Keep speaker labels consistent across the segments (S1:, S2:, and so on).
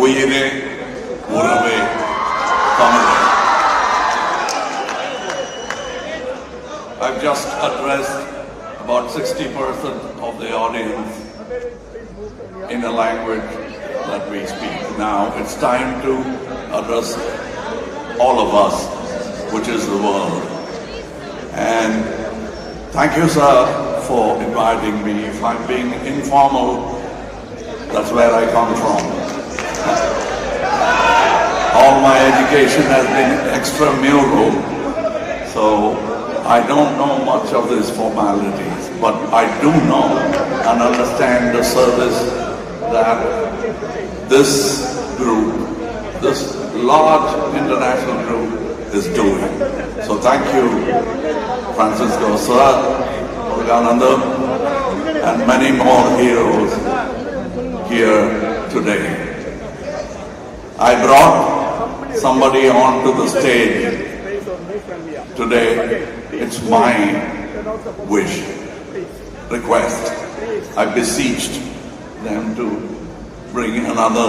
S1: Uyire Urave Tamil. I've just addressed about 60% of the audience in a language that we speak. Now it's time to address all of us, which is the world. And thank you, sir, for inviting me. If I'm being informal, that's where I come from. All my education has been extramural, so I don't know much of these formalities, but I do know and understand the service that this group, this large international group is doing. So thank you, Francisco, sir, Organanda, and many more heroes here today. I brought somebody onto the stage today. It's my wish, request. I beseeched them to bring another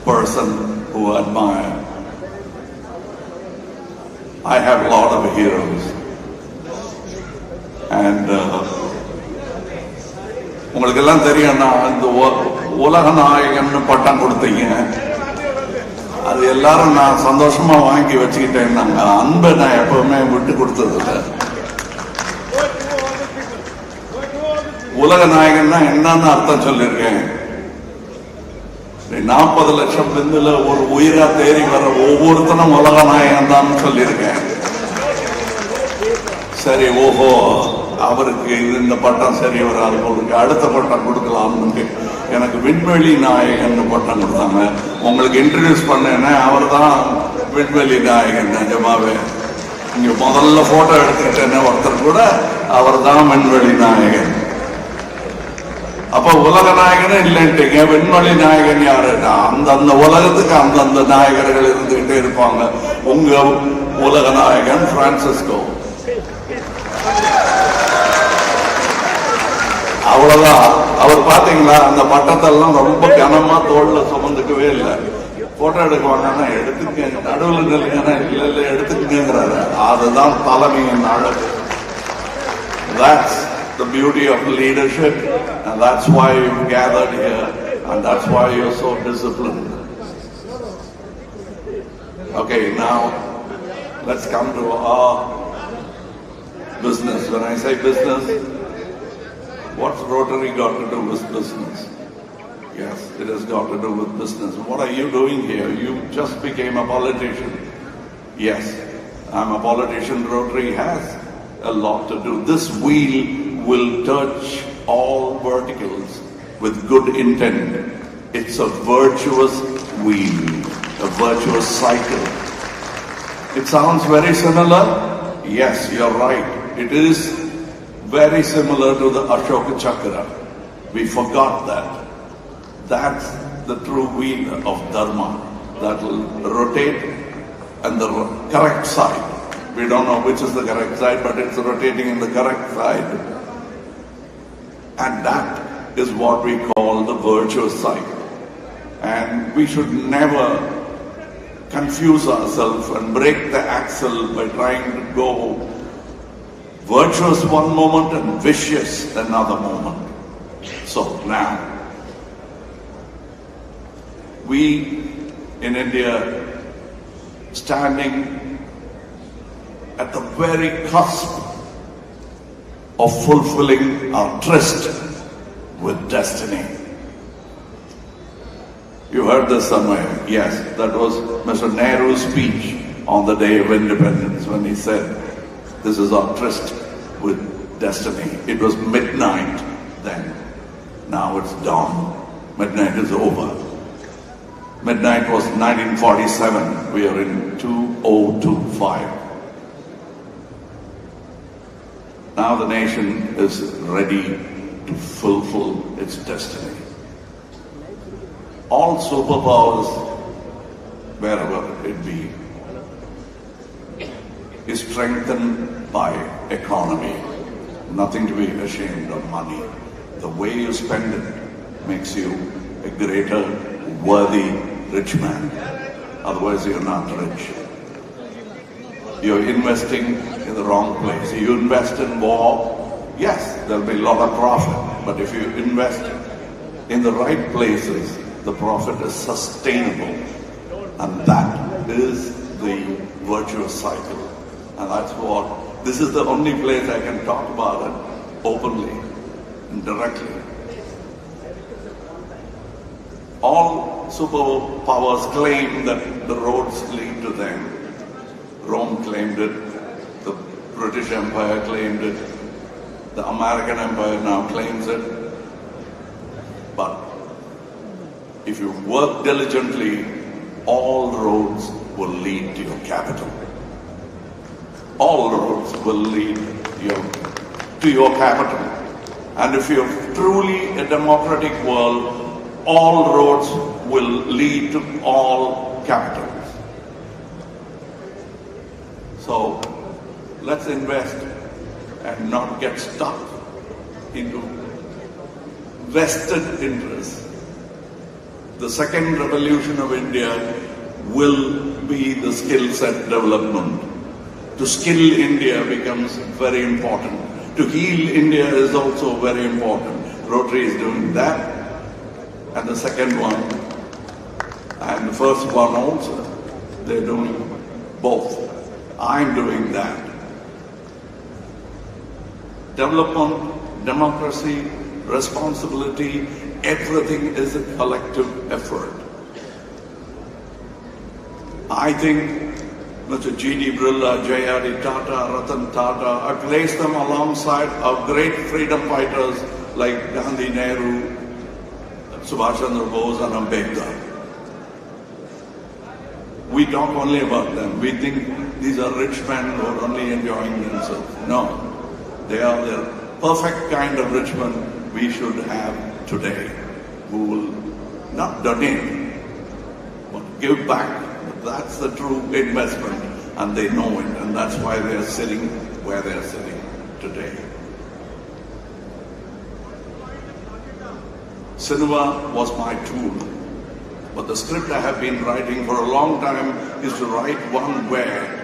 S1: person who I admire. I have a lot of heroes, and உங்களுக்கெல்லாம் தெரியும், நான் இந்த உலக நாயகன்னு பட்டம் கொடுத்தீங்க. அது எல்லாரும் நான் சந்தோஷமா வாங்கி வச்சுக்கிட்டேன்னாங்க. அன்பை நான் எப்பவுமே விட்டு கொடுத்தது இல்லை. உலக நாயகன்னா என்னன்னு அர்த்தம் சொல்லியிருக்கேன். 40 லட்சம் பெண்ணுல ஒரு உயிரா தேறி வர ஒவ்வொருத்தனும் உலக நாயகன் தான் சொல்லியிருக்கேன். சரி, ஓஹோ, அவருக்கு இந்த பட்டம் சரி வராது, அவருக்கு அடுத்த பட்டம் கொடுக்கலாம்னு எனக்கு விண்வெளி நாயகன் பட்டம் கொடுத்தாங்க. உங்களுக்கு இன்ட்ரடியூஸ் பண்ணேன்னா அவர் தான் விண்வெளி நாயகன். நிஜமாவே இங்க முதல்ல போட்டோ எடுத்துக்கிட்டேன்னு ஒருத்தர் கூட அவர் தான் விண்வெளி நாயகன். அப்ப உலக நாயகனே இல்லைன்ட்டீங்க. விண்வெளி நாயகன் யாருன்னா அந்தந்த உலகத்துக்கு அந்தந்த நாயகர்கள் இருந்துகிட்டே இருப்பாங்க. உங்க உலக நாயகன் பிரான்சிஸ்கோ. அவ்வளவுதான். அவர் பாத்தீங்களா, அந்த பட்டத்தெல்லாம் ரொம்ப கனமா தோல்ல சுமந்துக்கவே இல்லை. போட்டோ எடுக்குவாங்கன்னா எடுத்துக்க, நடுவில் நில்லுங்கன்னா இல்ல இல்ல எடுத்துக்கங்கிறாரு. அதுதான் தலைமையின் அழகு. That's the beauty of leadership, and that's why you've gathered here, and that's why you're so disciplined. Okay, now let's come to our business. When I say business, what's Rotary got to do with business? Yes, it has got to do with business. What are you doing here? You just became a politician. Yes, I'm a politician. Rotary has a lot to do. This wheel will touch all verticals with good intent. It's a virtuous wheel, a virtuous cycle. It sounds very similar. Yes, you're right. It is very similar to the Ashoka Chakra. We forgot that. That's the true wheel of Dharma that will rotate on the correct side. We don't know which is the correct side, but it's rotating in the correct side. And that is what we call the virtuous cycle. And we should never confuse ourselves and break the axle by trying to go virtuous one moment and vicious another moment. So now, we in India standing at the very cusp of fulfilling our tryst with destiny. You heard this somewhere. Yes, that was Mr. Nehru's speech on the day of independence when he said, this is our tryst with destiny. It was midnight then. Now it's dawn. Midnight is over. Midnight was 1947. We are in 2025. Now the nation is ready to fulfill its destiny. All superpowers, wherever it be, is strengthened by economy. Nothing to be ashamed of money. The way you spend it makes you a greater, worthy rich man. Otherwise, you're not rich. You're investing in the wrong place. You invest in war, yes, there'll be a lot of profit. But if you invest in the right places, the profit is sustainable. And that is the virtuous cycle. And that's what, this is the only place I can talk about it openly and directly. All superpowers claim that the roads lead to them. Rome claimed it, the British Empire claimed it, the American Empire now claims it. But if you work diligently, all roads will lead to your capital. All roads will lead to your capital. And if you're truly a democratic world, all roads will lead to all capitals. So let's invest and not get stuck into vested interests. The second revolution of India will be the skill set development. To skill India becomes very important. To heal India is also very important. Rotary is doing that. And the second one, and the first one also, they're doing both. I'm doing that. Development, democracy, responsibility, everything is a collective effort. I think Mr. G.D. Birla, J.R.D. Tata, Ratan Tata, I place them alongside our great freedom fighters like Gandhi, Nehru, Subhash Chandra Bose and Ambedkar. We talk only about them. We think these are rich men who are only enjoying themselves. No, they are the perfect kind of rich men we should have today, who will not donate, but give back. That's the true investment, and they know it, and that's why they are sitting where they are sitting today. Cinema was my tool, but the script I have been writing for a long time is to write one where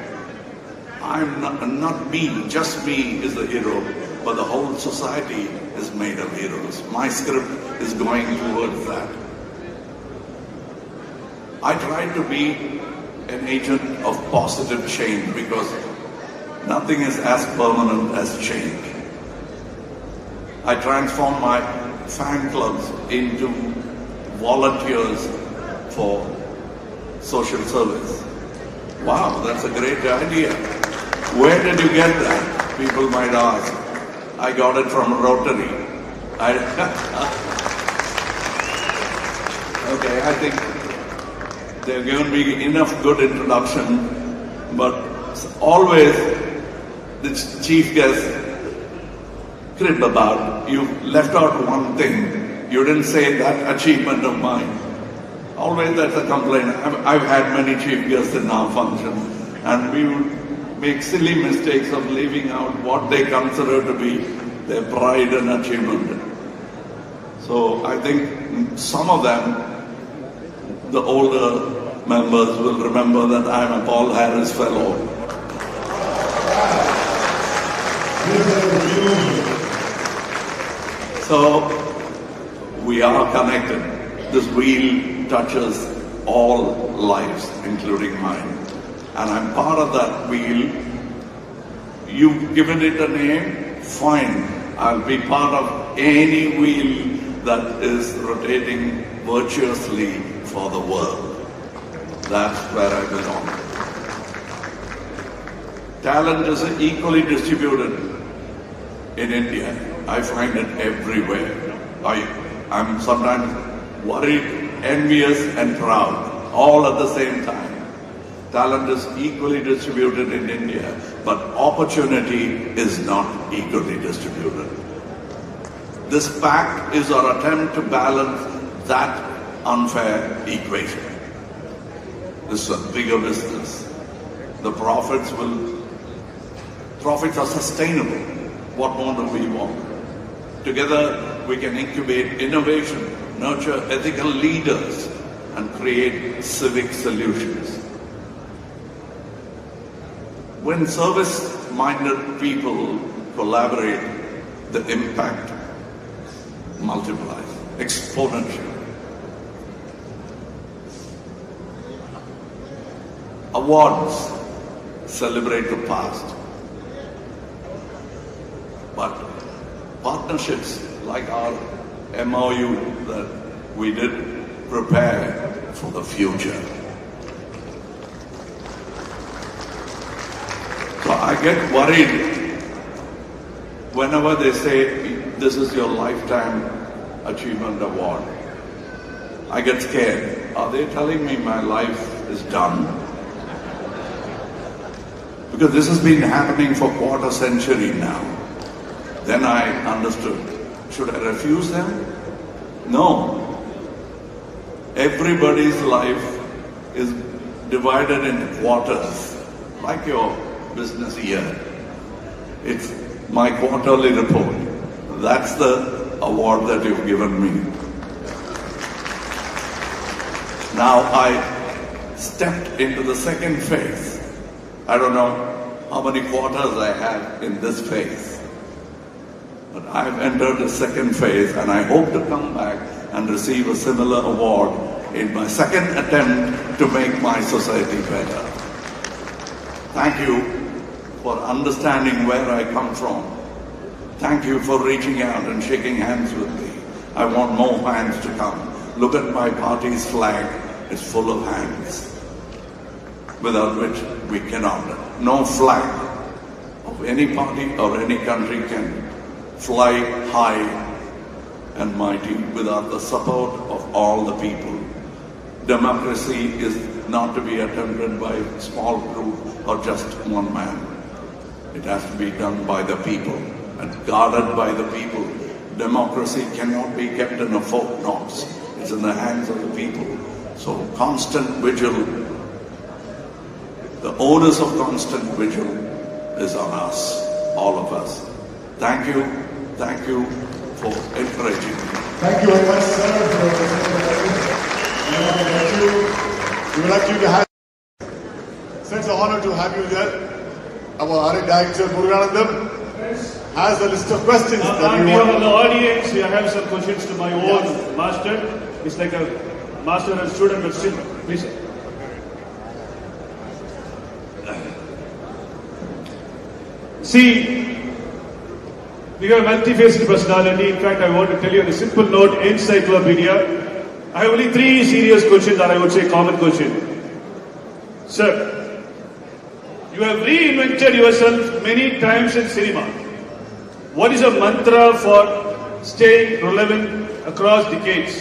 S1: I'm not me, just me is the hero, but the whole society is made of heroes. My script is going towards that. I try to be an agent of positive change because nothing is as permanent as change. I transform my fan clubs into volunteers for social service. Wow, that's a great idea. Where did you get that? People might ask. I got it from Rotary. Okay, I think they've given me enough good introduction, but always the chief guest crib about, you left out one thing. You didn't say that achievement of mine. Always that's a complaint. I've had many chief guests in our function, and we would make silly mistakes of leaving out what they consider to be their pride and achievement. So I think some of them, the older members, will remember that I'm a Paul Harris Fellow. So we are connected. This wheel touches all lives, including mine. And I'm part of that wheel. You've given it a name, fine. I'll be part of any wheel that is rotating virtuously for the world. That's where I belong. Talent is equally distributed in India. I find it everywhere. I'm sometimes worried, envious and proud, all at the same time. Talent is equally distributed in India, but opportunity is not equally distributed. This pact is our attempt to balance that unfair equation. This is a bigger business. The profits are sustainable. What more do we want? Together we can incubate innovation, nurture ethical leaders, and create civic solutions. When service-minded people collaborate, the impact multiplies exponentially. Awards celebrate the past, but partnerships like our MOU that we did prepare for the future. So I get worried whenever they say this is your lifetime achievement award. I get scared. Are they telling me my life is done? Because this has been happening for quarter century now. Then I understood. Should I refuse them? No. Everybody's life is divided into quarters, like your business year. It's my quarterly report. That's the award that you've given me. Now I stepped into the second phase. I don't know how many quarters I have in this phase, but I've entered the second phase and I hope to come back and receive a similar award in my second attempt to make my society better. Thank you for understanding where I come from. Thank you for reaching out and shaking hands with me. I want more hands to come. Look at my party's flag. It's full of hands, without which we cannot. No flag of any party or any country can fly high and mighty without the support of all the people. Democracy is not to be attempted by a small group or just one man. It has to be done by the people and guarded by the people. Democracy cannot be kept in a Fort Knox. It's in the hands of the people. So constant vigil, the onus of constant vigil is on us, all of us. Thank you for encouraging me.
S2: Thank you very much, sir, thank you. We would like you to have, sir, it's an honor to have you here. Our art director, Muruganandam, has a list of questions that we want.
S3: On the audience, I have some questions to my own master. It's like a master and student, but still, please. See, we have a multi-faced personality. In fact, I want to tell you on a simple note, encyclopedia. I have only 3 serious questions, or I would say common question. Sir, you have reinvented yourself many times in cinema. What is a mantra for staying relevant across decades?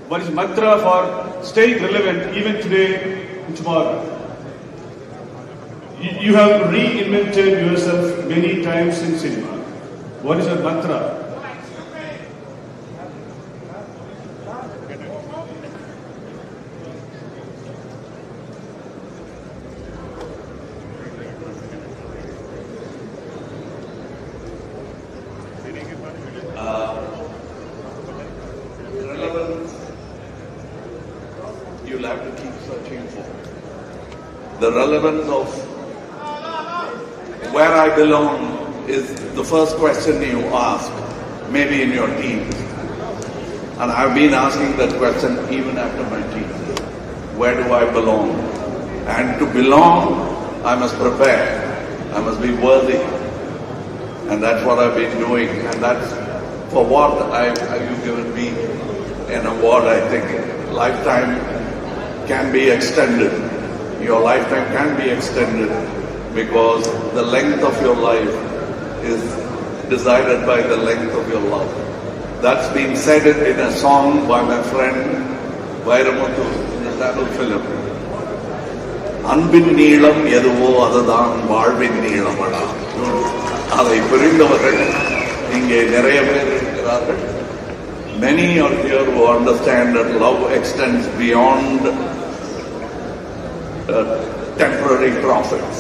S3: What is mantra for staying relevant even today and tomorrow? You have reinvented yourself many times in cinema. What is your mantra?
S1: Relevance, you'll have to keep searching for. The relevance of where I belong is the first question you ask, maybe in your teens. And I've been asking that question even after my teens. Where do I belong? And to belong, I must prepare. I must be worthy. And that's what I've been doing. And that's for what you've given me an award, I think. Lifetime can be extended. Your lifetime can be extended because the length of your life is decided by the length of your love. That's been said in a song by my friend Vairamuthu in the Tamil film. Anbin neelam yeduvo adadaan vaalvin neelamada. Adai புரிந்தவர்கள் இங்கே நிறைய பேர் இருக்கிறார்கள். Many are here who understand that love extends beyond temporary profits.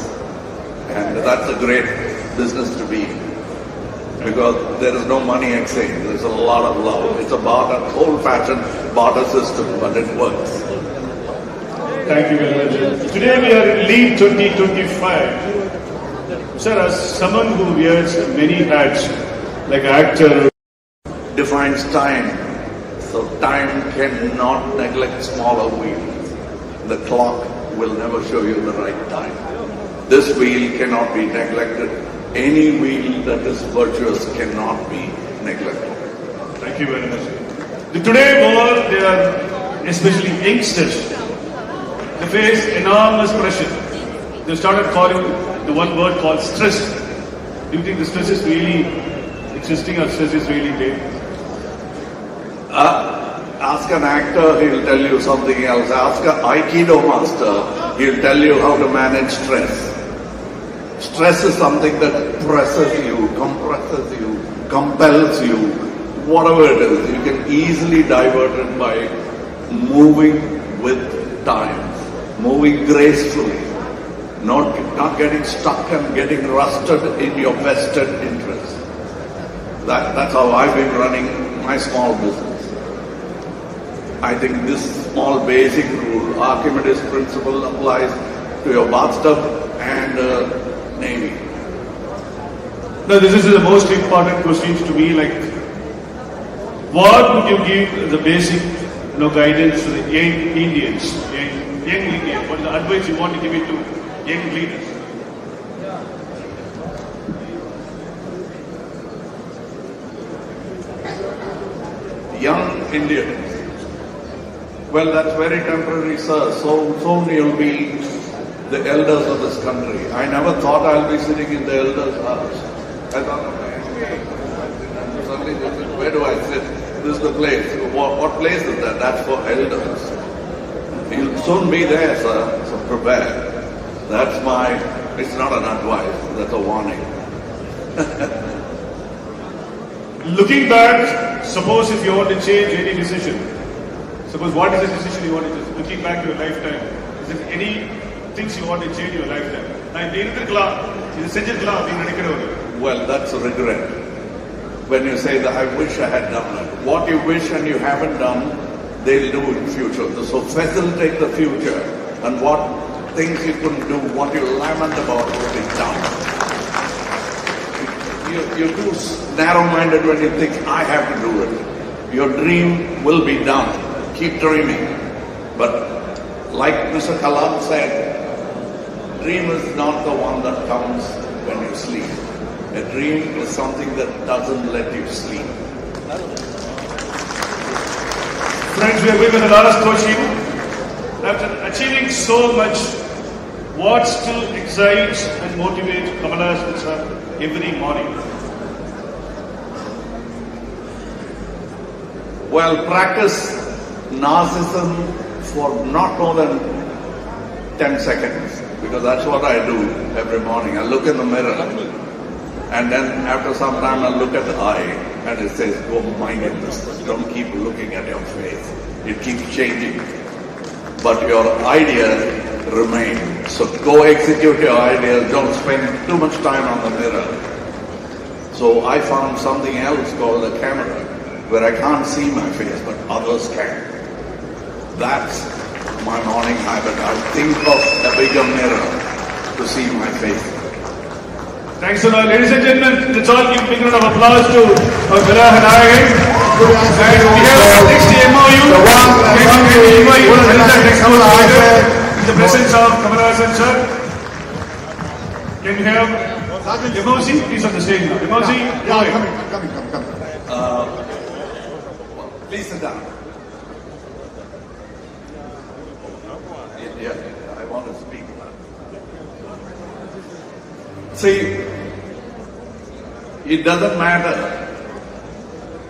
S1: And that's a great business to be. because there is no money exchange. There's a lot of love. It's a barter, old-fashioned barter system, but it works.
S3: Thank you very much. Today we are in Lead 2025. Sir, as someone who wears many hats, like actor,
S1: Defines time. So time cannot neglect smaller wheels. The clock will never show you the right time. This wheel cannot be neglected. Any wheel that is virtuous cannot be neglected.
S3: thank you very much. Today more, they are especially youngsters. They face enormous pressure. They started calling the one word called stress. Do you think the stress is really existing or stress is really there?
S1: Ask an actor, he'll tell you something else. Ask an Aikido master, he'll tell you how to manage stress. Stress is something that presses you, compresses you, compels you, whatever it is. You can easily divert it by moving with time, moving gracefully, not getting stuck and getting rusted in your vested interest. That's how I've been running my small business. I think this small basic rule, Archimedes principle, applies to your bathtub and Navy.
S3: No, this is the most important question to me. Like, what would you give the basic, guidance to the young Indians, young Indians? What is the advice you want to give it to young leaders?
S1: Young Indians. Well, that's very temporary, sir. So soon you'll be the elders of this country. I never thought I'll be sitting in the elders' house. I thought, suddenly, where do I sit? This is the place. What place is that? That's for elders. You'll soon be there, sir. So prepare. It's not an advice. That's a warning.
S3: Looking back, suppose if you want to change any decision, suppose what is the decision you want to change? Looking back to your lifetime, is there any things you want to change in your lifetime?
S1: Well, that's a regret. When you say that I wish I had done it. What you wish and you haven't done, they'll do in future. So facilitate the future. And what things you couldn't do, what you lament about will be done. You're too narrow-minded when you think, I have to do it. Your dream will be done. Keep dreaming. But like Mr. Kalam said, dream is not the one that comes when you sleep. A dream is something that doesn't let you sleep.
S3: Friends, we are going with the last question. After achieving so much, what still excites and motivates Kamalhassan sir every morning?
S1: Well, practice narcissism for not more than 10 seconds, because that's what I do every morning. I look in the mirror, and then after some time I look at the eye, and it says, go mind your business. Don't keep looking at your face. It keeps changing. But your ideas remain. So go execute your ideas. Don't spend too much time on the mirror. So I found something else called a camera, where I can't see my face, but others can. That's my morning habit. I think of a bigger mirror to see my face.
S3: Thanks a lot. Ladies and gentlemen, let's all give a big round of applause to our Adithanar. And we have next MOU. In the presence of Kamalhassan sir. Can we have MOC? Please on the stage now. MOC,
S2: Yeah, coming.
S1: Please sit down. Yeah, I want to speak. See, it doesn't matter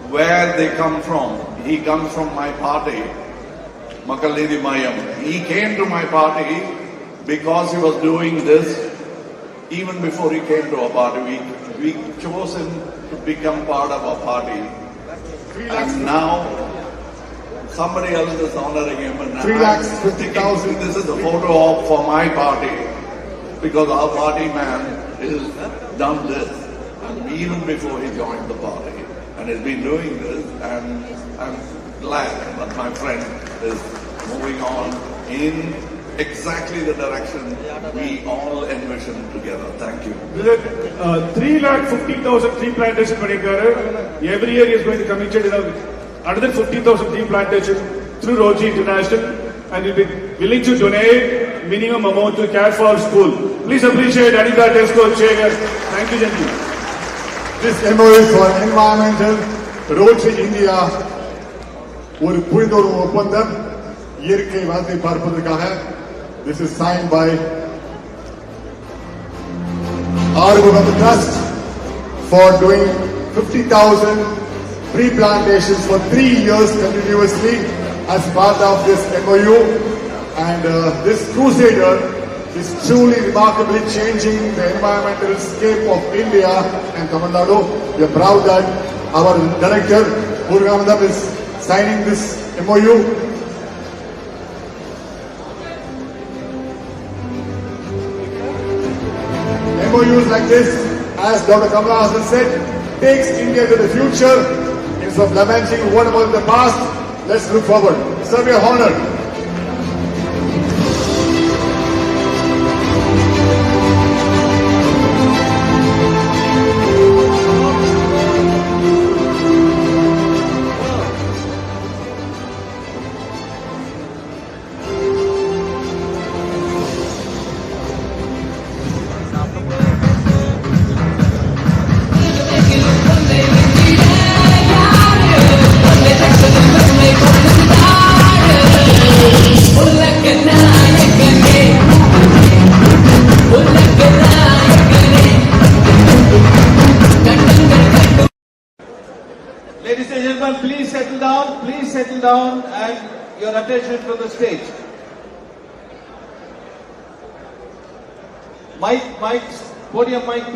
S1: where they come from. He comes from my party, Makalidi Mayam. He came to my party because he was doing this even before he came to our party. We chose him to become part of our party. And now somebody else is honoring him. And
S2: 350,000.
S1: This is a photo for my party, because our party man has done this. And even before he joined the party. And he's been doing this, and I'm glad that my friend is moving on in exactly the direction we all envisioned together. Thank you.
S3: 3,50,000 tree plantation பண்ணிருக்காரு. Every year he is going to commit another 50,000 tree plantation through Roji International, and will be willing to donate minimum amount to care for school. Please appreciate Adithanar chair. Thank you, gentlemen.
S2: This MOU for environmental Rotary India ஒரு புரிந்துணர்வு ஒப்பந்தம் இயற்கை வளத்தை பார்ப்பதற்காக. This is signed by Honorable of the Trust for doing 50,000 tree plantations for 3 years continuously as part of this MOU. And this crusader is truly remarkably changing the environmental scape of India and Tamil Nadu. We are proud that our director, Muruganandam, is signing this MOU. MOUs like this, as Dr. Kamalhassan said, takes India to the future. Instead of lamenting what about the past, let's look forward. Sir, we are honored.
S4: Ladies and gentlemen, please settle down and your attention to the stage. Mic, podium mic, please.